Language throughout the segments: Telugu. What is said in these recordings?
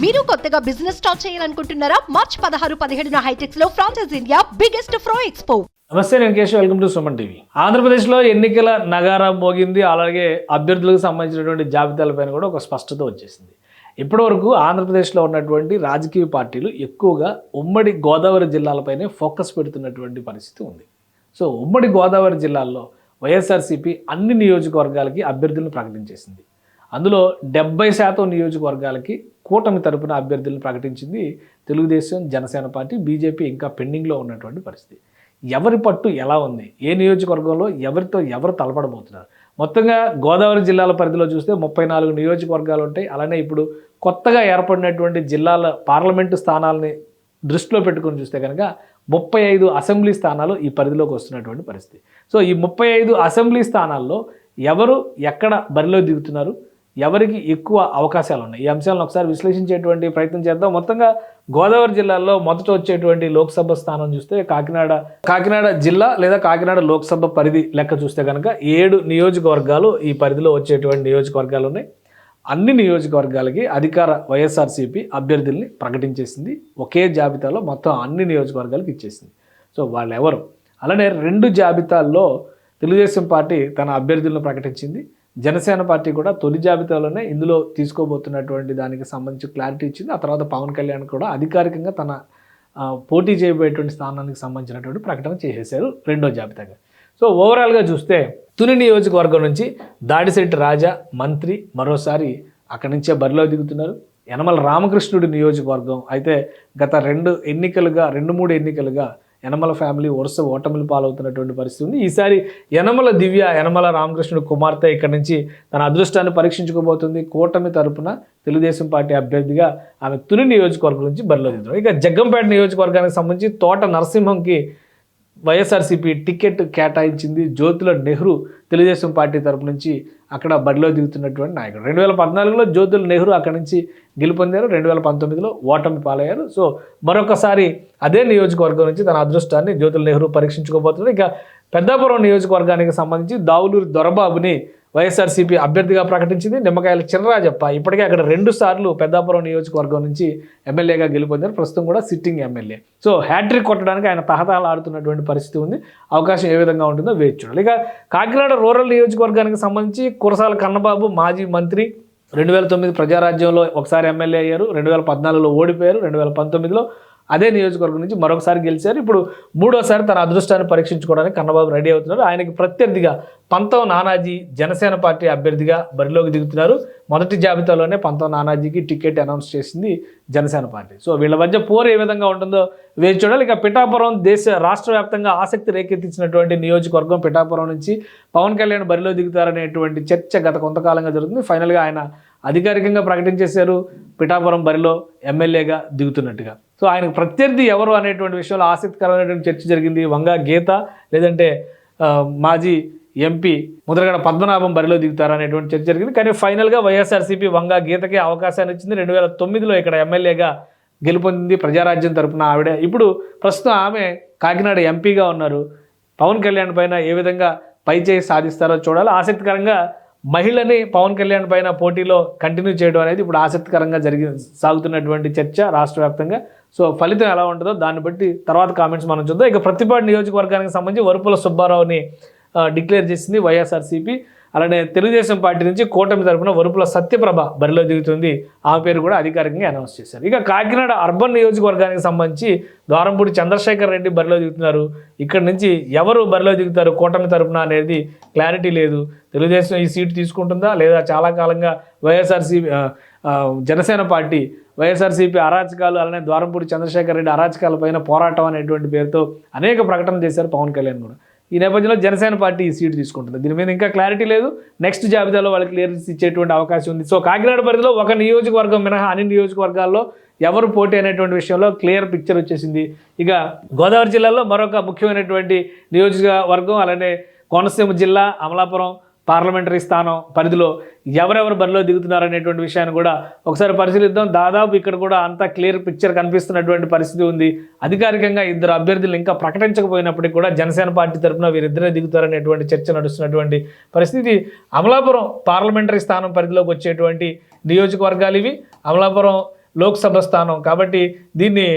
మీరు కొత్తగా బిజినెస్ స్టార్ట్ చేయాలనుకుంటున్నారా? మార్చ్ 16-17 హైటెక్స్ లో ఫ్రాన్సెస్ ఇండియా బిగ్గెస్ట్ ఫ్రో ఎక్స్పో. నమస్తే, నేను Keshav. Welcome to Suman TV. ఆంధ్రప్రదేశ్లో ఎన్నికల నగారా మోగింది. అలాగే అభ్యర్థులకు సంబంధించినటువంటి జాబితాలపైన కూడా ఒక స్పష్టత వచ్చేసింది. ఇప్పటివరకు ఆంధ్రప్రదేశ్లో ఉన్నటువంటి రాజకీయ పార్టీలు ఎక్కువగా ఉమ్మడి గోదావరి జిల్లాలపైనే ఫోకస్ పెడుతున్నటువంటి పరిస్థితి ఉంది. సో ఉమ్మడి గోదావరి జిల్లాల్లో వైఎస్ఆర్సీపీ అన్ని నియోజకవర్గాలకి అభ్యర్థులను ప్రకటించేసింది. అందులో 70% నియోజకవర్గాలకి కూటమి తరపున అభ్యర్థులను ప్రకటించింది తెలుగుదేశం, జనసేన పార్టీ. బీజేపీ ఇంకా పెండింగ్లో ఉన్నటువంటి పరిస్థితి. ఎవరి పట్టు ఎలా ఉంది, ఏ నియోజకవర్గంలో ఎవరితో ఎవరు తలపడబోతున్నారు? మొత్తంగా గోదావరి జిల్లాల పరిధిలో చూస్తే 34 నియోజకవర్గాలు ఉంటాయి. అలానే ఇప్పుడు కొత్తగా ఏర్పడినటువంటి జిల్లాల పార్లమెంటు స్థానాలని దృష్టిలో పెట్టుకొని చూస్తే కనుక 35 అసెంబ్లీ స్థానాలు ఈ పరిధిలోకి వస్తున్నటువంటి పరిస్థితి. సో ఈ 35 అసెంబ్లీ స్థానాల్లో ఎవరు ఎక్కడ బరిలో దిగుతున్నారు, ఎవరికి ఎక్కువ అవకాశాలు ఉన్నాయి, ఈ అంశాలను ఒకసారి విశ్లేషించేటువంటి ప్రయత్నం చేద్దాం. మొత్తంగా గోదావరి జిల్లాలో మొదట వచ్చేటువంటి లోక్సభ స్థానం చూస్తే కాకినాడ జిల్లా లేదా కాకినాడ లోక్సభ పరిధి లెక్క చూస్తే కనుక 7 నియోజకవర్గాలు ఈ పరిధిలో వచ్చేటువంటి నియోజకవర్గాలు ఉన్నాయి. అన్ని నియోజకవర్గాలకి అధికార వైఎస్ఆర్సీపీ అభ్యర్థుల్ని ప్రకటించేసింది. ఒకే జాబితాలో మొత్తం అన్ని నియోజకవర్గాలకు ఇచ్చేసింది. సో వాళ్ళు ఎవరు? అలానే 2 జాబితాల్లో తెలుగుదేశం పార్టీ తన అభ్యర్థులను ప్రకటించింది. జనసేన పార్టీ కూడా తొలి జాబితాలోనే ఇందులో తీసుకోబోతున్నటువంటి దానికి సంబంధించి క్లారిటీ ఇచ్చింది. ఆ తర్వాత పవన్ కళ్యాణ్ కూడా అధికారికంగా తన పోటీ చేయబోయేటువంటి స్థానానికి సంబంధించినటువంటి ప్రకటన చేసేశారు రెండో జాబితాగా. సో ఓవరాల్గా చూస్తే తుని నియోజకవర్గం నుంచి దాడిశెట్టి రాజా మంత్రి మరోసారి అక్కడి నుంచే బరిలో దిగుతున్నారు. యనమల రామకృష్ణుడి నియోజకవర్గం అయితే గత 2-3 ఎన్నికలుగా యనమల ఫ్యామిలీ వరుస ఓటమిలు పాలవుతున్నటువంటి పరిస్థితి ఉంది. ఈసారి యనమల దివ్య, యనమల రామకృష్ణుడు కుమార్తె ఇక్కడి నుంచి తన అదృష్టాన్ని పరీక్షించుకోబోతుంది. కూటమి తరపున తెలుగుదేశం పార్టీ అభ్యర్థిగా ఆమె తుని నియోజకవర్గం నుంచి బరిలో దిగుతున్నారు. ఇక జగ్గంపేట నియోజకవర్గానికి సంబంధించి తోట నరసింహంకి వైఎస్ఆర్సీపీ టికెట్ కేటాయించింది. జ్యోతుల నెహ్రూ తెలుగుదేశం పార్టీ తరపు నుంచి అక్కడ బరిలో దిగుతున్నటువంటి నాయకుడు. 2014లో జ్యోతుల నెహ్రూ అక్కడి నుంచి గెలుపొందారు. 2019లో ఓటమి పాలయ్యారు. సో మరొకసారి అదే నియోజకవర్గం నుంచి తన అదృష్టాన్ని జ్యోతుల నెహ్రూ పరీక్షించుకోబోతున్నారు. ఇక పెద్దాపురం నియోజకవర్గానికి సంబంధించి దావులూరి దొరబాబుని వైఎస్ఆర్సీపీ అభ్యర్థిగా ప్రకటించింది. నిమ్మకాయల చినరాజప్ప ఇప్పటికే అక్కడ 2 సార్లు పెద్దాపురం నియోజకవర్గం నుంచి ఎమ్మెల్యేగా గెలుపొందారు. ప్రస్తుతం కూడా సిట్టింగ్ ఎమ్మెల్యే. సో హ్యాట్రిక్ కొట్టడానికి ఆయన తహతహలాడుతున్నటువంటి పరిస్థితి ఉంది. అవకాశం ఏ విధంగా ఉంటుందో వేచి చూడాలి. ఇక కాకినాడ రూరల్ నియోజకవర్గానికి సంబంధించి కురసాల కన్నబాబు మాజీ మంత్రి 2009 ప్రజారాజ్యంలో ఒకసారి ఎమ్మెల్యే అయ్యారు. 2014లో ఓడిపోయారు. 2019లో అదే నియోజకవర్గం నుంచి మరొకసారి గెలిచారు. ఇప్పుడు 3వసారి తన అదృష్టాన్ని పరీక్షించుకోవడానికి కన్నబాబు రెడీ అవుతున్నారు. ఆయనకి ప్రత్యర్థిగా పంతం నానాజీ జనసేన పార్టీ అభ్యర్థిగా బరిలోకి దిగుతున్నారు. మొదటి జాబితాలోనే పంతం నానాజీకి టికెట్ అనౌన్స్ చేసింది జనసేన పార్టీ. సో వీళ్ళ మధ్య పోరు ఏ విధంగా ఉంటుందో వేచి చూడాలి. ఇక పిఠాపురం రాష్ట్ర వ్యాప్తంగా ఆసక్తి రేకెత్తించినటువంటి నియోజకవర్గం. పిఠాపురం నుంచి పవన్ కళ్యాణ్ బరిలో దిగుతారనేటువంటి చర్చ గత కొంతకాలంగా జరుగుతుంది. ఫైనల్గా ఆయన అధికారికంగా ప్రకటించేశారు పిఠాపురం బరిలో ఎమ్మెల్యేగా దిగుతున్నట్టుగా. సో ఆయనకు ప్రత్యర్థి ఎవరు అనేటువంటి విషయంలో ఆసక్తికరమైనటువంటి చర్చ జరిగింది. వంగా గీత లేదంటే మాజీ ఎంపీ ముద్రగడ పద్మనాభం బరిలో దిగుతారు అనేటువంటి చర్చ జరిగింది. కానీ ఫైనల్గా వైఎస్ఆర్సీపీ వంగా గీతకే అవకాశాన్ని ఇచ్చింది. 2009లో ఇక్కడ ఎమ్మెల్యేగా గెలుపొందింది ప్రజారాజ్యం తరపున ఆవిడ. ఇప్పుడు ప్రస్తుతం ఆమె కాకినాడ ఎంపీగా ఉన్నారు. పవన్ కళ్యాణ్ పైన ఏ విధంగా పైచేయి సాధిస్తారో చూడాలి. ఆసక్తికరంగా మహిళని పవన్ కళ్యాణ్ పైన పోటీలో కంటిన్యూ చేయడం అనేది ఇప్పుడు ఆసక్తికరంగా సాగుతున్నటువంటి చర్చ రాష్ట్ర వ్యాప్తంగా. సో ఫలితం ఎలా ఉంటుందో దాన్ని బట్టి తర్వాత కామెంట్స్ మనం చూద్దాం. ఇక ప్రతిపాడు నియోజకవర్గానికి సంబంధించి వరుపుల సుబ్బారావుని డిక్లేర్ చేసింది వైఎస్ఆర్సీపీ. అలానే తెలుగుదేశం పార్టీ నుంచి కూటమి తరపున వరుపుల సత్యప్రభ బరిలో దిగుతుంది. ఆమె పేరు కూడా అధికారికంగా అనౌన్స్ చేశారు. ఇక కాకినాడ అర్బన్ నియోజకవర్గానికి సంబంధించి ద్వారంపూడి చంద్రశేఖర్ రెడ్డి బరిలో దిగుతున్నారు. ఇక్కడ నుంచి ఎవరు బరిలో దిగుతారు కూటమి తరపున అనేది క్లారిటీ లేదు. తెలుగుదేశం ఈ సీటు తీసుకుంటుందా లేదా చాలా కాలంగా జనసేన పార్టీ వైఎస్ఆర్సీపీ అరాచకాలు అలానే ద్వారంపూడి చంద్రశేఖర్ రెడ్డి అరాచకాల పైన పోరాటం అనేటువంటి పేరుతో అనేక ప్రకటనలు చేశారు పవన్ కళ్యాణ్ కూడా. ఈ నేపథ్యంలో జనసేన పార్టీ ఈ సీటు తీసుకుంటుంది. దీని మీద ఇంకా క్లారిటీ లేదు. నెక్స్ట్ జాబితాలో వాళ్ళకి క్లియరెన్స్ ఇచ్చేటువంటి అవకాశం ఉంది. సో కాకినాడ పరిధిలో ఒక నియోజకవర్గం మినహా అన్ని నియోజకవర్గాల్లో ఎవరు పోటీ అనేటువంటి విషయంలో క్లియర్ పిక్చర్ వచ్చేసింది. ఇక గోదావరి జిల్లాలో మరొక ముఖ్యమైనటువంటి నియోజకవర్గం అలానే కోనసీమ జిల్లా అమలాపురం పార్లమెంటరీ స్థానం పరిధిలో ఎవరెవరు బరిలో దిగుతున్నారనేటువంటి విషయాన్ని కూడా ఒకసారి పరిశీలిద్దాం. దాదాపు ఇక్కడ కూడా అంతా క్లియర్ పిక్చర్ కనిపిస్తున్నటువంటి పరిస్థితి ఉంది. అధికారికంగా 2 అభ్యర్థులు ఇంకా ప్రకటించకపోయినప్పటికీ కూడా జనసేన పార్టీ తరఫున వీరిద్దరే దిగుతారనేటువంటి చర్చ నడుస్తున్నటువంటి పరిస్థితి. అమలాపురం పార్లమెంటరీ స్థానం పరిధిలోకి వచ్చేటువంటి నియోజకవర్గాలు ఇవి. అమలాపురం లోక్సభ స్థానం కాబట్టి దీన్ని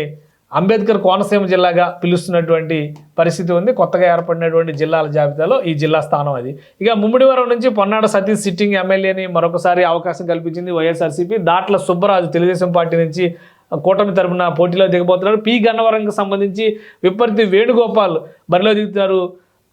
అంబేద్కర్ కోనసీమ జిల్లాగా పిలుస్తున్నటువంటి పరిస్థితి ఉంది. కొత్తగా ఏర్పడినటువంటి జిల్లాల జాబితాలో ఈ జిల్లా స్థానం అది. ఇక ముమ్మిడివరం నుంచి పొన్నాడ సతీష్ సిట్టింగ్ ఎమ్మెల్యేని మరొకసారి అవకాశం కల్పించింది వైఎస్ఆర్సీపీ. దాట్ల సుబ్బరాజు తెలుగుదేశం పార్టీ నుంచి కూటమి తరపున పోటీలో దిగబోతున్నారు. పి గన్నవరంకి సంబంధించి విప్పర్తి వేణుగోపాల్ బరిలో దిగుతున్నారు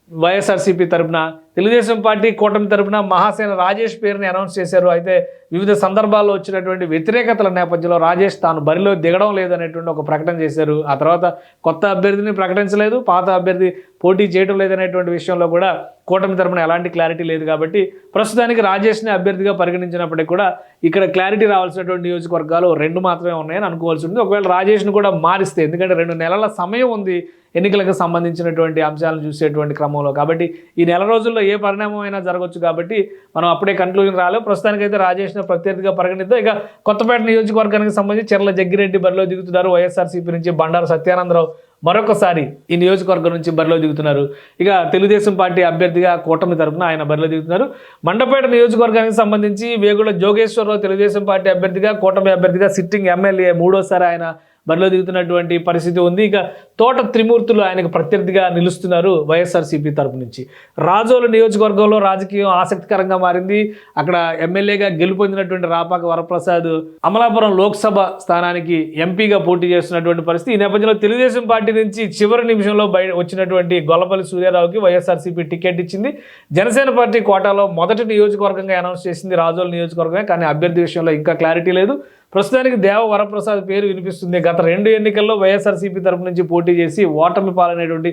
వైఎస్ఆర్సీపీ తరపున. తెలుగుదేశం పార్టీ కూటమి తరపున మహాసేన రాజేష్ పేరుని అనౌన్స్ చేశారు. అయితే వివిధ సందర్భాల్లో వచ్చినటువంటి వ్యతిరేకతల నేపథ్యంలో రాజేష్ తాను బరిలో దిగడం లేదనేటువంటి ఒక ప్రకటన చేశారు. ఆ తర్వాత కొత్త అభ్యర్థిని ప్రకటించలేదు, పాత అభ్యర్థి పోటీ చేయడం లేదనేటువంటి విషయంలో కూడా కూటమి తరపున ఎలాంటి క్లారిటీ లేదు. కాబట్టి ప్రస్తుతానికి రాజేష్ని అభ్యర్థిగా పరిగణించినప్పటికీ కూడా ఇక్కడ క్లారిటీ రావాల్సినటువంటి నియోజకవర్గాలు 2 మాత్రమే ఉన్నాయని అనుకోవాల్సి ఉంది. ఒకవేళ రాజేష్ను కూడా మారిస్తే, ఎందుకంటే 2 నెలల సమయం ఉంది ఎన్నికలకు సంబంధించినటువంటి అంశాలను చూసేటువంటి క్రమంలో, కాబట్టి ఈ నెల రోజుల్లో ఏ పరిణామం అయినా జరగవచ్చు. కాబట్టి మనం అప్పుడే కన్క్లూజన్ రాలేము. ప్రస్తుతానికైతే రాజేష్ను ప్రత్యర్థిగా పరిగణిద్దాం. ఇక కొత్తపేట నియోజకవర్గానికి సంబంధించి చెర్ల జగ్గిరెడ్డి బరిలో దిగుతున్నారు. వైఎస్ఆర్సీపీ నుంచి బండారు సత్యానందరావు మరొకసారి ఈ నియోజకవర్గం నుంచి బరిలో దిగుతున్నారు. ఇక తెలుగుదేశం పార్టీ అభ్యర్థిగా కూటమి తరపున ఆయన బరిలో దిగుతున్నారు. మండపేట నియోజకవర్గానికి సంబంధించి వేగుల జోగేశ్వరరావు తెలుగుదేశం పార్టీ అభ్యర్థిగా, కూటమి అభ్యర్థిగా సిట్టింగ్ ఎమ్మెల్యే 3వ ఆయన బరిలో దిగుతున్నటువంటి పరిస్థితి ఉంది. ఇక తోట త్రిమూర్తులు ఆయనకు ప్రత్యర్థిగా నిలుస్తున్నారు వైఎస్ఆర్సీపీ తరపు నుంచి. రాజోలు నియోజకవర్గంలో రాజకీయం ఆసక్తికరంగా మారింది. అక్కడ ఎమ్మెల్యేగా గెలుపొందినటువంటి రాపాక వరప్రసాద్ అమలాపురం లోక్సభ స్థానానికి ఎంపీగా పోటీ చేస్తున్నటువంటి పరిస్థితి. ఈ నేపథ్యంలో తెలుగుదేశం పార్టీ నుంచి చివరి నిమిషంలో వచ్చినటువంటి గొల్లపల్లి సూర్యారావుకి వైఎస్ఆర్సీపీ టికెట్ ఇచ్చింది. జనసేన పార్టీ కోటాలో మొదటి నియోజకవర్గంగా అనౌన్స్ చేసింది రాజోలు నియోజకవర్గమే, కానీ అభ్యర్థి విషయంలో ఇంకా క్లారిటీ లేదు. ప్రస్తుతానికి దేవ వరప్రసాద్ పేరు వినిపిస్తుంది. గత 2 ఎన్నికల్లో వైఎస్ఆర్సీపీ తరపు నుంచి పోటీ చేసి ఓటమి పాలైనటువంటి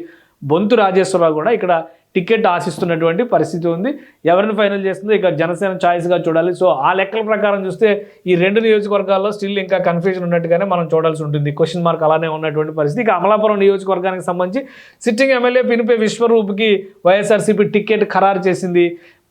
బొంతు రాజేశ్వరరావు కూడా ఇక్కడ టికెట్ ఆశిస్తున్నటువంటి పరిస్థితి ఉంది. ఎవరిని ఫైనల్ చేస్తుందో ఇక జనసేన ఛాయిస్గా చూడాలి. సో ఆ లెక్కల ప్రకారం చూస్తే ఈ 2 నియోజకవర్గాల్లో స్టిల్ ఇంకా కన్ఫ్యూజన్ ఉన్నట్టుగానే మనం చూడాల్సి ఉంటుంది. క్వశ్చన్ మార్క్ అలానే ఉన్నటువంటి పరిస్థితి. ఇక అమలాపురం నియోజకవర్గానికి సంబంధించి సిట్టింగ్ ఎమ్మెల్యే పినిపే విశ్వరూప్కి వైఎస్ఆర్సీపీ టికెట్ ఖరారు చేసింది.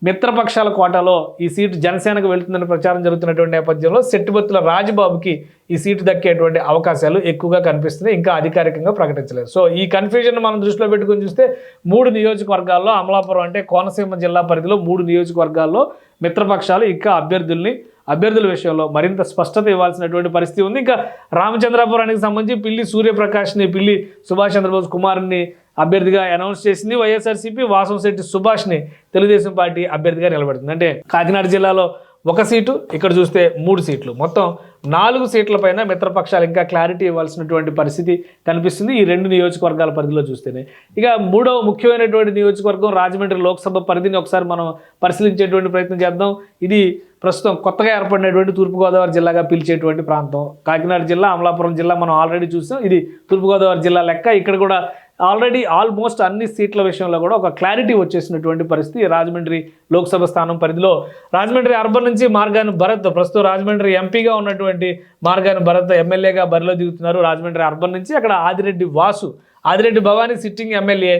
మిత్రపక్షాల కోటాలో ఈ సీటు జనసేనకు వెళుతుందని ప్రచారం జరుగుతున్నటువంటి నేపథ్యంలో శెట్టిబత్తుల రాజబాబుకి ఈ సీటు దక్కేటువంటి అవకాశాలు ఎక్కువగా కనిపిస్తున్నాయి. ఇంకా అధికారికంగా ప్రకటించలేదు. సో ఈ కన్ఫ్యూజన్ మనం దృష్టిలో పెట్టుకుని చూస్తే 3 నియోజకవర్గాల్లో, అమలాపురం అంటే కోనసీమ జిల్లా పరిధిలో 3 నియోజకవర్గాల్లో మిత్రపక్షాలు ఇంకా అభ్యర్థుల విషయంలో మరింత స్పష్టత ఇవ్వాల్సినటువంటి పరిస్థితి ఉంది. ఇంకా రామచంద్రాపురానికి సంబంధించి పిల్లి సూర్యప్రకాష్ని, పిల్లి సుభాష్ చంద్రబోస్ కుమార్ని అభ్యర్థిగా అనౌన్స్ చేసింది వైఎస్ఆర్సీపీ. వాసంశెట్టి సుభాష్ని తెలుగుదేశం పార్టీ అభ్యర్థిగా నిలబెడుతుంది. అంటే కాకినాడ జిల్లాలో 1 సీటు, ఇక్కడ చూస్తే 3 సీట్లు, మొత్తం 4 సీట్లపైన మిత్రపక్షాలు ఇంకా క్లారిటీ ఇవ్వాల్సినటువంటి పరిస్థితి కనిపిస్తుంది ఈ 2 నియోజకవర్గాల పరిధిలో చూస్తేనే. ఇక 3వ ముఖ్యమైనటువంటి నియోజకవర్గం రాజమండ్రి లోక్సభ పరిధిని ఒకసారి మనం పరిశీలించేటువంటి ప్రయత్నం చేద్దాం. ఇది ప్రస్తుతం కొత్తగా ఏర్పడినటువంటి తూర్పుగోదావరి జిల్లాగా పిలిచేటువంటి ప్రాంతం. కాకినాడ జిల్లా, అమలాపురం జిల్లా మనం ఆల్రెడీ చూసాం. ఇది తూర్పుగోదావరి జిల్లా లెక్క. ఇక్కడ కూడా ఆల్రెడీ ఆల్మోస్ట్ అన్ని సీట్ల విషయంలో కూడా ఒక క్లారిటీ వచ్చేసినటువంటి పరిస్థితి రాజమండ్రి లోక్సభ స్థానం పరిధిలో. రాజమండ్రి అర్బన్ నుంచి మార్గాని భరత్, ప్రస్తుతం రాజమండ్రి ఎంపీగా ఉన్నటువంటి మార్గాని భరత్ ఎమ్మెల్యేగా బరిలో దిగుతున్నారు రాజమండ్రి అర్బన్ నుంచి. అక్కడ ఆదిరెడ్డి భవానీ సిట్టింగ్ ఎమ్మెల్యే,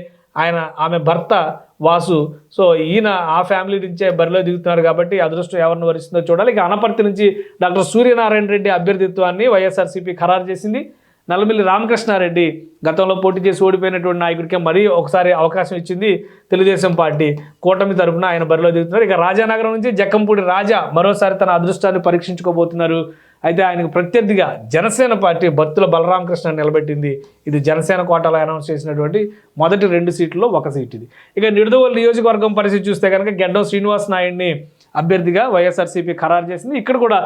ఆమె భర్త వాసు. సో ఈయన ఆ ఫ్యామిలీ నుంచే బరిలో దిగుతున్నారు కాబట్టి అదృష్టం ఎవరిని వరిస్తుందో చూడాలి. ఇక అనపర్తి నుంచి డాక్టర్ సూర్యనారాయణ రెడ్డి అభ్యర్థిత్వాన్ని వైఎస్ఆర్సీపీ ఖరారు చేసింది. నల్లమిల్లి రామకృష్ణారెడ్డి గతంలో పోటీ చేసి ఓడిపోయినటువంటి నాయకుడికి మరీ ఒకసారి అవకాశం ఇచ్చింది తెలుగుదేశం పార్టీ. కూటమి తరపున ఆయన బరిలో దిగుతున్నారు. ఇక రాజానగరం నుంచి జక్కంపూడి రాజా మరోసారి తన అదృష్టాన్ని పరీక్షించుకోబోతున్నారు. అయితే ఆయనకు ప్రత్యర్థిగా జనసేన పార్టీ బత్తుల బలరామకృష్ణ నిలబెట్టింది. ఇది జనసేన కోటాలో అనౌన్స్ చేసినటువంటి మొదటి 2 సీట్లలో 1 సీట్ ఇది. ఇక నిడదవోలు నియోజకవర్గం పరిస్థితి చూస్తే కనుక గెడ్డం శ్రీనివాస్ నాయుడిని అభ్యర్థిగా వైఎస్ఆర్సీపీ ఖరారు చేసింది. ఇక్కడ కూడా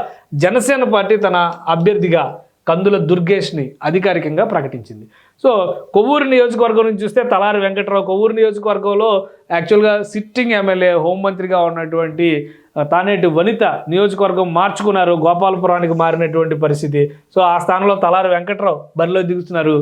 జనసేన పార్టీ తన అభ్యర్థిగా కందుల దుర్గేష్ని అధికారికంగా ప్రకటించింది. సో కొవ్వూరు నియోజకవర్గం నుంచి చూస్తే తలారి వెంకట్రావు కొవ్వూరు నియోజకవర్గంలో యాక్చువల్గా సిట్టింగ్ ఎమ్మెల్యే హోంమంత్రిగా ఉన్నటువంటి తానేటి వనిత నియోజకవర్గం మార్చుకున్నారు, గోపాలపురానికి మారినటువంటి పరిస్థితి. సో ఆ స్థానంలో తలారి వెంకట్రావు బరిలో దిగుతున్నారు.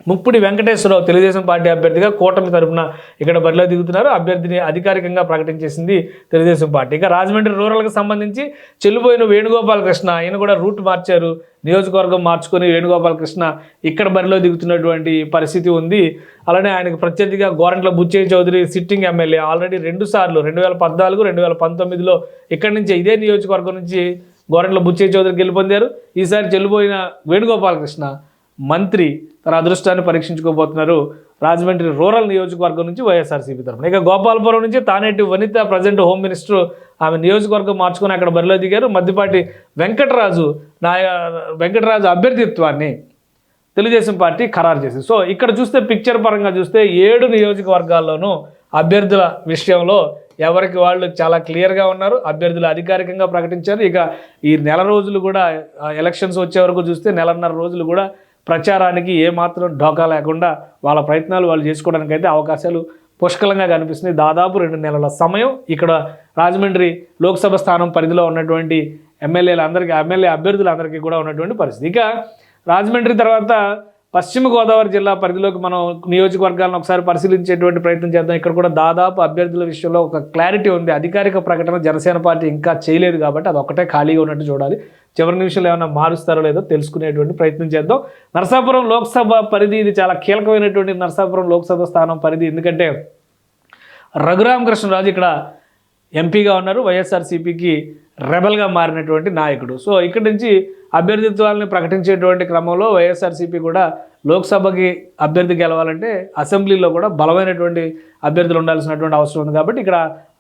ముప్పుడి వెంకటేశ్వరరావు తెలుగుదేశం పార్టీ అభ్యర్థిగా కూటమి తరపున ఇక్కడ బరిలో దిగుతున్నారు. అభ్యర్థిని అధికారికంగా ప్రకటించేసింది తెలుగుదేశం పార్టీ. ఇక రాజమండ్రి రూరల్కి సంబంధించి చెల్లిపోయిన వేణుగోపాలకృష్ణ, ఈయన కూడా రూట్ మార్చారు, నియోజకవర్గం మార్చుకొని వేణుగోపాలకృష్ణ ఇక్కడ బరిలో దిగుతున్నటువంటి పరిస్థితి ఉంది. అలానే ఆయనకు ప్రత్యర్థిగా Gorantla Butchaiah Chowdary sitting MLA already 2 సార్లు 2014, 2019లో ఇక్కడి నుంచి ఇదే నియోజకవర్గం నుంచి గోరంట్ల బుచ్చయ్య చౌదరి గెలుపొందారు. ఈసారి చెల్లిపోయిన వేణుగోపాలకృష్ణ మంత్రి తన అదృష్టాన్ని పరీక్షించుకోబోతున్నారు రాజమండ్రి రూరల్ నియోజకవర్గం నుంచి వైఎస్ఆర్సీపీ తరఫున. ఇక గోపాలపురం నుంచి Taneti Vanitha present home minister ఆమె నియోజకవర్గం మార్చుకొని అక్కడ బరిలో దిగారు. మద్దిపాటి వెంకటరాజు అభ్యర్థిత్వాన్ని తెలుగుదేశం పార్టీ ఖరారు చేసింది. సో ఇక్కడ చూస్తే పిక్చర్ పరంగా చూస్తే 7 నియోజకవర్గాల్లోనూ అభ్యర్థుల విషయంలో ఎవరికి వాళ్ళు చాలా క్లియర్గా ఉన్నారు. అభ్యర్థులు అధికారికంగా ప్రకటించారు. ఇక ఈ నెల రోజులు కూడా ఎలక్షన్స్ వచ్చే వరకు చూస్తే 1.5 రోజులు కూడా ప్రచారానికి ఏమాత్రం ఢోకా లేకుండా వాళ్ళ ప్రయత్నాలు వాళ్ళు చేసుకోవడానికి అయితే అవకాశాలు పుష్కలంగా కనిపిస్తుంది. దాదాపు 2 నెలల సమయం ఇక్కడ రాజమండ్రి లోక్సభ స్థానం పరిధిలో ఉన్నటువంటి ఎమ్మెల్యే అభ్యర్థులందరికీ కూడా ఉన్నటువంటి పరిస్థితి. ఇక రాజమండ్రి తర్వాత పశ్చిమ గోదావరి జిల్లా పరిధిలోకి మనం నియోజకవర్గాలను ఒకసారి పరిశీలించేటువంటి ప్రయత్నం చేద్దాం. ఇక్కడ కూడా దాదాపు అభ్యర్థుల విషయంలో ఒక క్లారిటీ ఉంది. అధికారిక ప్రకటన జనసేన పార్టీ ఇంకా చేయలేదు కాబట్టి అది ఒక్కటే ఖాళీగా ఉన్నట్టు చూడాలి. చివరి నిమిషంలో ఏమైనా మారుస్తారో లేదో తెలుసుకునేటువంటి ప్రయత్నం చేద్దాం. నరసాపురం లోక్సభ పరిధి, ఇది చాలా కీలకమైనటువంటి నరసాపురం లోక్సభ స్థానం పరిధి. ఎందుకంటే రఘురామకృష్ణరాజు ఇక్కడ ఎంపీగా ఉన్నారు, వైఎస్ఆర్సీపీకి రెబల్గా మారినటువంటి నాయకుడు. సో ఇక్కడి నుంచి అభ్యర్థిత్వాలని ప్రకటించేటువంటి క్రమంలో వైఎస్ఆర్సీపీ కూడా లోక్సభకి అభ్యర్థి గెలవాలంటే అసెంబ్లీలో కూడా బలమైనటువంటి అభ్యర్థులు ఉండాల్సినటువంటి అవసరం ఉంది. కాబట్టి ఇక్కడ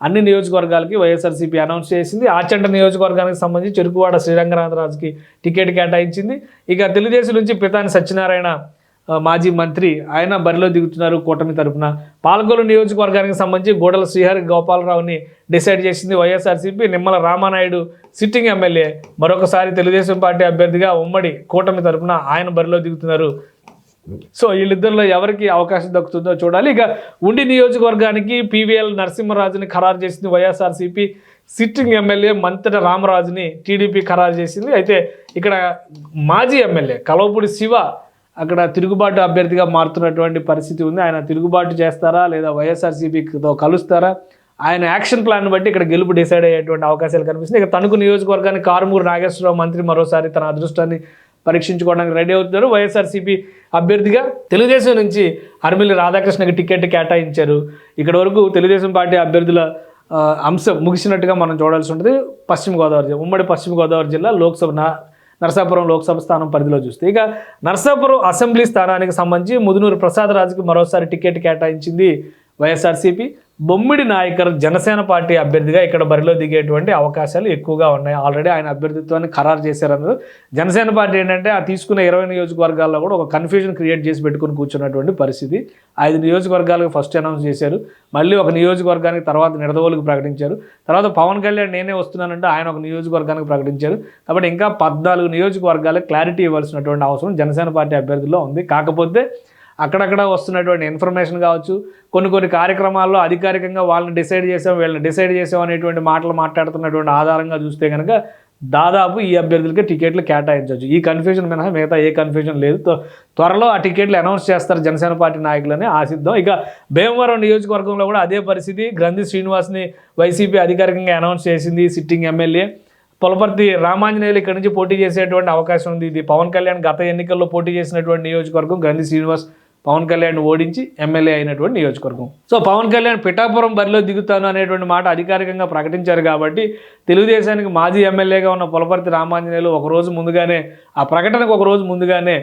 అన్ని నియోజకవర్గాలకి వైఎస్ఆర్సీపీ అనౌన్స్ చేసింది. ఆచంట నియోజకవర్గానికి సంబంధించి చెరుకువాడ శ్రీరంగనాథరాజుకి టికెట్ కేటాయించింది. ఇక తెలుగుదేశం నుంచి పితాని సత్యనారాయణ మాజీ మంత్రి, ఆయన బరిలో దిగుతున్నారు కూటమి తరఫున. పాలకొల్లు నియోజకవర్గానికి సంబంధించి గోడల శ్రీహరి గోపాలరావుని డిసైడ్ చేసింది వైఎస్ఆర్సీపీ. నిమ్మల రామానాయుడు సిట్టింగ్ ఎమ్మెల్యే మరొకసారి తెలుగుదేశం పార్టీ అభ్యర్థిగా ఉమ్మడి కూటమి తరఫున ఆయన బరిలో దిగుతున్నారు. సో వీళ్ళిద్దరిలో ఎవరికి అవకాశం దక్కుతుందో చూడాలి. ఇక ఉండి నియోజకవర్గానికి పివిఎల్ నరసింహరాజుని ఖరారు చేసింది వైఎస్ఆర్సీపీ. సిట్టింగ్ ఎమ్మెల్యే మంతెన రామరాజుని టీడీపీ ఖరారు చేసింది. అయితే ఇక్కడ మాజీ ఎమ్మెల్యే కలవపూడి శివ అక్కడ తిరుగుబాటు అభ్యర్థిగా మారుతున్నటువంటి పరిస్థితి ఉంది. ఆయన తిరుగుబాటు చేస్తారా లేదా వైఎస్ఆర్సీపీతో కలుస్తారా, ఆయన యాక్షన్ ప్లాన్ బట్టి ఇక్కడ గెలుపు డిసైడ్ అయ్యేటువంటి అవకాశాలు కనిపిస్తుంది. ఇక తణుకు నియోజకవర్గానికి కారుమూరు నాగేశ్వరరావు మంత్రి మరోసారి తన అదృష్టాన్ని పరీక్షించుకోవడానికి రెడీ అవుతున్నారు. వైఎస్ఆర్సీపీ అభ్యర్థిగా తెలుగుదేశం నుంచి అరిమిల్లి రాధాకృష్ణకి టికెట్ కేటాయించారు. ఇక్కడ వరకు తెలుగుదేశం పార్టీ అభ్యర్థుల అంశం ముగిసినట్టుగా మనం చూడాల్సి ఉంటుంది. ఉమ్మడి పశ్చిమ గోదావరి జిల్లా నరసాపురం లోక్సభ స్థానం పరిధిలో చూస్తే ఇక నరసాపురం అసెంబ్లీ స్థానానికి సంబంధించి ముదునూరు ప్రసాదరాజుకి మరోసారి టికెట్ కేటాయించింది వైఎస్ఆర్సీపీ. బొమ్మిడి నాయకర్ జనసేన పార్టీ అభ్యర్థిగా ఇక్కడ బరిలో దిగేటువంటి అవకాశాలు ఎక్కువగా ఉన్నాయి. ఆల్రెడీ ఆయన అభ్యర్థిత్వాన్ని ఖరారు చేశారన్నారు. జనసేన పార్టీ ఏంటంటే ఆ తీసుకున్న 20 నియోజకవర్గాల్లో కూడా ఒక కన్ఫ్యూజన్ క్రియేట్ చేసి పెట్టుకుని కూర్చున్నటువంటి పరిస్థితి. 5 నియోజకవర్గాలకు ఫస్ట్ అనౌన్స్ చేశారు, మళ్ళీ ఒక నియోజకవర్గానికి తర్వాత నిడదవోలుకు ప్రకటించారు, తర్వాత పవన్ కళ్యాణ్ నేనే వస్తున్నానంటే ఆయన ఒక నియోజకవర్గానికి ప్రకటించారు. కాబట్టి ఇంకా 14 నియోజకవర్గాలకు క్లారిటీ ఇవ్వాల్సినటువంటి అవసరం జనసేన పార్టీ అభ్యర్థుల్లో ఉంది. కాకపోతే అక్కడక్కడ వస్తున్నటువంటి ఇన్ఫర్మేషన్ కావచ్చు, కొన్ని కార్యక్రమాల్లో అధికారికంగా వీళ్ళని డిసైడ్ చేసాం అనేటువంటి మాటలు మాట్లాడుతున్నటువంటి ఆధారంగా చూస్తే కనుక దాదాపు ఈ అభ్యర్థులకి టికెట్లు కేటాయించవచ్చు. ఈ కన్ఫ్యూజన్ మినహా మిగతా ఏ కన్ఫ్యూజన్ లేదు. త్వరలో ఆ టికెట్లు అనౌన్స్ చేస్తారు జనసేన పార్టీ నాయకులని ఆశిద్దాం. ఇక భీమవరం నియోజకవర్గంలో కూడా అదే పరిస్థితి. గ్రంథి శ్రీనివాస్ని వైసీపీ అధికారికంగా అనౌన్స్ చేసింది సిట్టింగ్ ఎమ్మెల్యే. పులపర్తి రామాంజనేయులు ఇక్కడ నుంచి పోటీ చేసేటువంటి అవకాశం ఉంది. ఇది పవన్ కళ్యాణ్ గత ఎన్నికల్లో పోటీ చేసినటువంటి నియోజకవర్గం. గ్రంథి శ్రీనివాస్ పవన్ కళ్యాణ్ ఓడించి ఎమ్మెల్యే అయినటువంటి నియోజకవర్గం. సో పవన్ కళ్యాణ్ పిఠాపురం బరిలో దిగుతాను అనేటువంటి మాట అధికారికంగా ప్రకటించారు కాబట్టి తెలుగుదేశానికి మాజీ ఎమ్మెల్యేగా ఉన్న పులపర్తి రామాంజనేయులు ఆ ప్రకటనకు ఒక రోజు ముందుగానే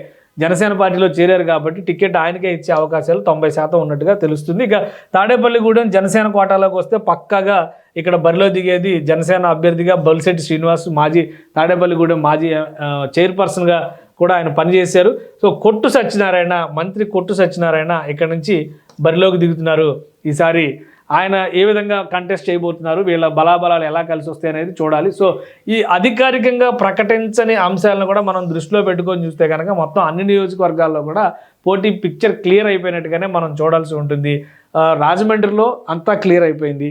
జనసేన పార్టీలో చేరారు కాబట్టి టికెట్ ఆయనకే ఇచ్చే అవకాశాలు 90% ఉన్నట్టుగా తెలుస్తుంది. ఇక తాడేపల్లిగూడెం జనసేన కోటాలోకి వస్తే పక్కాగా ఇక్కడ బరిలో దిగేది జనసేన అభ్యర్థిగా బొలిశెట్టి శ్రీనివాస్, తాడేపల్లిగూడెం మాజీ చైర్పర్సన్గా కూడా ఆయన పనిచేశారు. సో మంత్రి కొట్టు సత్యనారాయణ ఇక్కడ నుంచి బరిలోకి దిగుతున్నారు. ఈసారి ఆయన ఏ విధంగా కంటెస్ట్ చేయబోతున్నారు, వీళ్ళ బలాబలాలు ఎలా కలిసి వస్తాయి అనేది చూడాలి. సో ఈ అధికారికంగా ప్రకటించని అంశాలను కూడా మనం దృష్టిలో పెట్టుకొని చూస్తే కనుక మొత్తం అన్ని నియోజకవర్గాల్లో కూడా పోటీ పిక్చర్ క్లియర్ అయిపోయినట్టుగానే మనం చూడాల్సి ఉంటుంది. రాజమండ్రిలో అంతా క్లియర్ అయిపోయింది.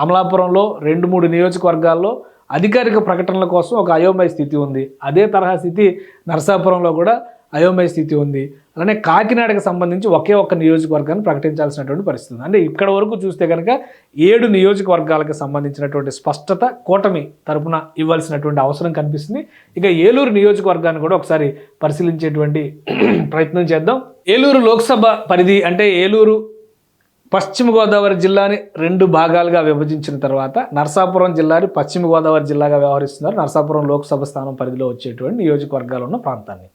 అమలాపురంలో 2-3 నియోజకవర్గాల్లో అధికారిక ప్రకటనల కోసం ఒక అయోమయ స్థితి ఉంది. అదే తరహా స్థితి నరసాపురంలో కూడా అయోమయ స్థితి ఉంది. అలానే కాకినాడకు సంబంధించి ఒకే ఒక్క నియోజకవర్గాన్ని ప్రకటించాల్సినటువంటి పరిస్థితి ఉంది. అంటే ఇక్కడ వరకు చూస్తే కనుక 7 నియోజకవర్గాలకు సంబంధించినటువంటి స్పష్టత కూటమి తరపున ఇవ్వాల్సినటువంటి అవసరం కనిపిస్తుంది. ఇక ఏలూరు నియోజకవర్గాన్ని కూడా ఒకసారి పరిశీలించేటువంటి ప్రయత్నం చేద్దాం. ఏలూరు లోక్సభ పరిధి అంటే ఏలూరు పశ్చిమ గోదావరి జిల్లాని 2 భాగాలుగా విభజించిన తర్వాత నరసాపురం జిల్లాని పశ్చిమ గోదావరి జిల్లాగా వ్యవహరిస్తున్నారు. నరసాపురం లోక్సభ స్థానం పరిధిలో వచ్చేటువంటి నియోజకవర్గాలు ఉన్న ప్రాంతాన్ని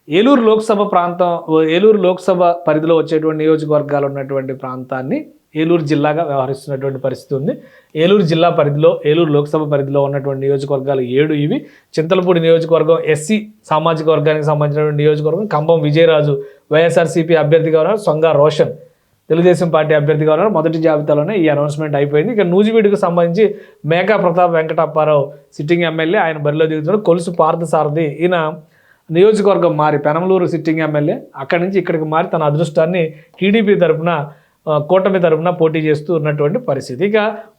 ఏలూరు లోక్సభ పరిధిలో వచ్చేటువంటి నియోజకవర్గాలు ఉన్నటువంటి ప్రాంతాన్ని ఏలూరు జిల్లాగా వ్యవహరిస్తున్నటువంటి పరిస్థితి ఉంది. ఏలూరు జిల్లా పరిధిలో, ఏలూరు లోక్సభ పరిధిలో ఉన్నటువంటి నియోజకవర్గాలు 7 ఇవి. చింతలపూడి నియోజకవర్గం ఎస్సీ సామాజిక వర్గానికి సంబంధించినటువంటి నియోజకవర్గం. ఖమ్మం విజయరాజు వైఎస్ఆర్సీపీ అభ్యర్థిగా ఉన్నారు. సొంగా రోషన్ తెలుగుదేశం పార్టీ అభ్యర్థిగా ఉన్నారు. మొదటి జాబితాలోనే ఈ అనౌన్స్మెంట్ అయిపోయింది. ఇక నూజివీడుకు సంబంధించి మేకా ప్రతాప్ వెంకటప్పారావు సిట్టింగ్ ఎమ్మెల్యే, ఆయన బరిలో దిగుతున్నారు. కొలుసు పార్థసారథి, ఈయన నియోజకవర్గం మారి పెనమలూరు సిట్టింగ్ ఎమ్మెల్యే, అక్కడి నుంచి ఇక్కడికి మారి తన అదృష్టాన్ని టీడీపీ తరఫున, కూటమి తరఫున పోటీ చేస్తూ ఉన్నటువంటి పరిస్థితి. ఇక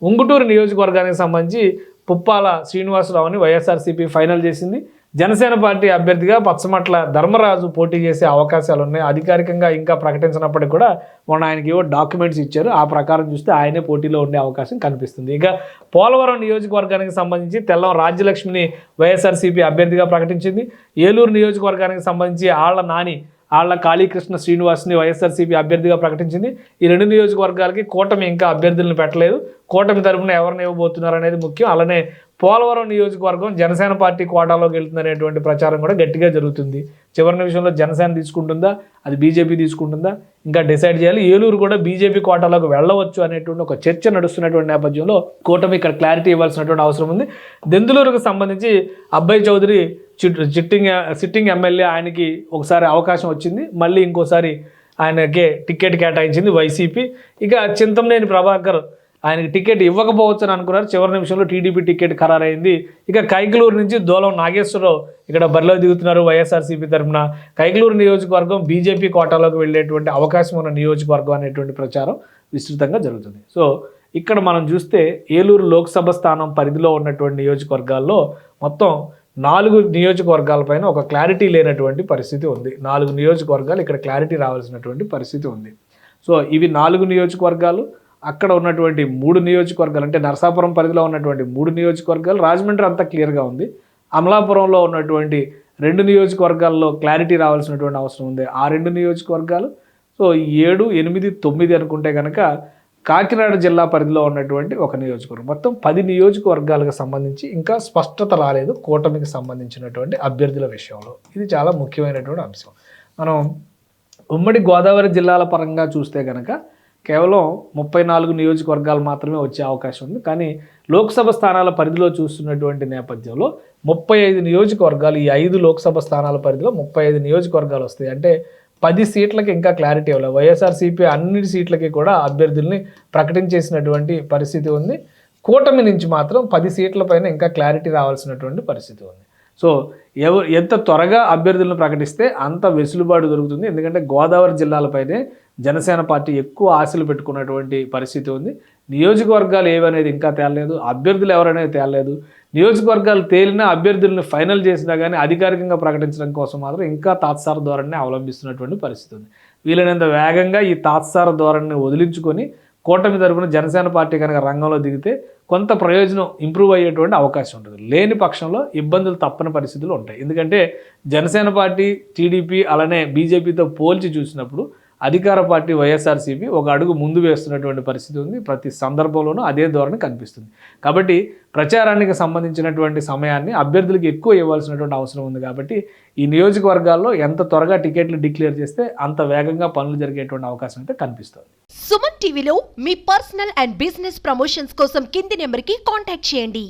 ఉంగుటూరు నియోజకవర్గానికి సంబంధించి పుప్పాల శ్రీనివాసరావుని వైఎస్ఆర్సీపీ ఫైనల్ చేసింది. జనసేన పార్టీ అభ్యర్థిగా పచ్చమట్ల ధర్మరాజు పోటీ చేసే అవకాశాలు ఉన్నాయి. అధికారికంగా ఇంకా ప్రకటించినప్పటికీ కూడా మొన్న ఆయనకి ఏవో డాక్యుమెంట్స్ ఇచ్చారు. ఆ ప్రకారం చూస్తే ఆయనే పోటీలో ఉండే అవకాశం కనిపిస్తుంది. ఇక పోలవరం నియోజకవర్గానికి సంబంధించి తెల్లం రాజ్యలక్ష్మిని వైఎస్ఆర్సీపీ అభ్యర్థిగా ప్రకటించింది. ఏలూరు నియోజకవర్గానికి సంబంధించి ఆళ్ల కాళీకృష్ణ శ్రీనివాస్ని వైఎస్ఆర్సీపీ అభ్యర్థిగా ప్రకటించింది. ఈ 2 నియోజకవర్గాలకి కూటమి ఇంకా అభ్యర్థులను పెట్టలేదు. కూటమి తరఫున ఎవరిని ఇవ్వబోతున్నారు అనేది ముఖ్యం. అలానే పోలవరం నియోజకవర్గం జనసేన పార్టీ కోటాలోకి వెళ్తుందనేటువంటి ప్రచారం కూడా గట్టిగా జరుగుతుంది. చివరి నిమిషంలో జనసేన తీసుకుంటుందా, అది బీజేపీ తీసుకుంటుందా, ఇంకా డిసైడ్ చేయాలి. ఏలూరు కూడా బీజేపీ కోటాలోకి వెళ్ళవచ్చు అనేటువంటి ఒక చర్చ నడుస్తున్నటువంటి నేపథ్యంలో కూటమి ఇక్కడ క్లారిటీ ఇవ్వాల్సినటువంటి అవసరం ఉంది. దెందులూరుకు సంబంధించి అబ్బాయి చౌదరి సిట్టింగ్ ఎమ్మెల్యే, ఆయనకి ఒకసారి అవకాశం వచ్చింది, మళ్ళీ ఇంకోసారి ఆయనకే టికెట్ కేటాయించింది వైసీపీ. ఇక చింతమనేని ప్రభాకర్, ఆయనకి టికెట్ ఇవ్వకపోవచ్చు అని అనుకున్నారు. చివరి నిమిషంలో టీడీపీ టికెట్ ఖరారైంది. ఇక కైకలూరు నుంచి దోలం నాగేశ్వరరావు ఇక్కడ బరిలో దిగుతున్నారు వైఎస్ఆర్సీపీ తరఫున. కైకలూరు నియోజకవర్గం బీజేపీ కోటాలోకి వెళ్ళేటువంటి అవకాశం ఉన్న నియోజకవర్గం అనేటువంటి ప్రచారం విస్తృతంగా జరుగుతుంది. సో ఇక్కడ మనం చూస్తే ఏలూరు లోక్సభ స్థానం పరిధిలో ఉన్నటువంటి నియోజకవర్గాల్లో మొత్తం 4 నియోజకవర్గాలపైన ఒక క్లారిటీ లేనటువంటి పరిస్థితి ఉంది. 4 నియోజకవర్గాలు ఇక్కడ క్లారిటీ రావాల్సినటువంటి పరిస్థితి ఉంది. సో ఇవి 4 నియోజకవర్గాలు. అక్కడ ఉన్నటువంటి 3 నియోజకవర్గాలు, అంటే నరసాపురం పరిధిలో ఉన్నటువంటి 3 నియోజకవర్గాలు, రాజమండ్రి అంతా క్లియర్గా ఉంది. అమలాపురంలో ఉన్నటువంటి 2 నియోజకవర్గాల్లో క్లారిటీ రావాల్సినటువంటి అవసరం ఉంది. ఆ 2 నియోజకవర్గాలు. సో 7, 8, 9 అనుకుంటే కనుక కాకినాడ జిల్లా పరిధిలో ఉన్నటువంటి ఒక నియోజకవర్గం. మొత్తం 10 నియోజకవర్గాలకు సంబంధించి ఇంకా స్పష్టత రాలేదు కూటమికి సంబంధించినటువంటి అభ్యర్థుల విషయంలో. ఇది చాలా ముఖ్యమైనటువంటి అంశం. మనం ఉమ్మడి గోదావరి జిల్లాల పరంగా చూస్తే కనుక కేవలం 34 నియోజకవర్గాలు మాత్రమే వచ్చే అవకాశం ఉంది. కానీ లోక్సభ స్థానాల పరిధిలో చూస్తున్నటువంటి నేపథ్యంలో 35 నియోజకవర్గాలు, ఈ 5 లోక్సభ స్థానాల పరిధిలో 35 నియోజకవర్గాలు వస్తాయి. అంటే 10 సీట్లకి ఇంకా క్లారిటీ ఇవ్వలేదు. వైఎస్ఆర్సీపీ అన్ని సీట్లకి కూడా అభ్యర్థుల్ని ప్రకటించేసినటువంటి పరిస్థితి ఉంది. కూటమి నుంచి మాత్రం 10 సీట్ల పైన ఇంకా క్లారిటీ రావాల్సినటువంటి పరిస్థితి ఉంది. సో ఎంత త్వరగా అభ్యర్థులను ప్రకటిస్తే అంత వెసులుబాటు దొరుకుతుంది. ఎందుకంటే గోదావరి జిల్లాలపైనే జనసేన పార్టీ ఎక్కువ ఆశలు పెట్టుకున్నటువంటి పరిస్థితి ఉంది. నియోజకవర్గాలు ఏవనేది ఇంకా తేలలేదు, అభ్యర్థులు ఎవరనేది తేలలేదు. నియోజకవర్గాలు తేలినా అభ్యర్థులను ఫైనల్ చేసినా కానీ అధికారికంగా ప్రకటించడం కోసం మాత్రం ఇంకా తాత్సార ధోరణిని అవలంబిస్తున్నటువంటి పరిస్థితి ఉంది. వీలైనంత వేగంగా ఈ తాత్సార ధోరణిని వదిలించుకొని కూటమి తరపున జనసేన పార్టీ కనుక రంగంలో దిగితే కొంత ప్రయోజనం ఇంప్రూవ్ అయ్యేటువంటి అవకాశం ఉంటుంది. లేని పక్షంలో ఇబ్బందులు తప్పని పరిస్థితులు ఉంటాయి. ఎందుకంటే జనసేన పార్టీ, టీడీపీ అలానే బీజేపీతో పోల్చి చూసినప్పుడు అధికార పార్టీ వైఎస్ఆర్సీపీ ఒక అడుగు ముందు వేస్తున్నటువంటి పరిస్థితి ఉంది. ప్రతి సందర్భంలోనూ అదే ధోరణి కనిపిస్తుంది. కాబట్టి ప్రచారానికి సంబంధించినటువంటి సమయాన్ని అభ్యర్థులకు ఎక్కువ ఇవ్వాల్సినటువంటి అవసరం ఉంది. కాబట్టి ఈ నియోజకవర్గాల్లో ఎంత త్వరగా టికెట్లు డిక్లేర్ చేస్తే అంత వేగంగా పనులు జరిగేటువంటి అవకాశం అయితే కనిపిస్తుంది. సుమన్ టీవీలో మీ పర్సనల్ అండ్ బిజినెస్ ప్రమోషన్స్ కోసం కింది నెంబర్కి కాంటాక్ట్ చేయండి.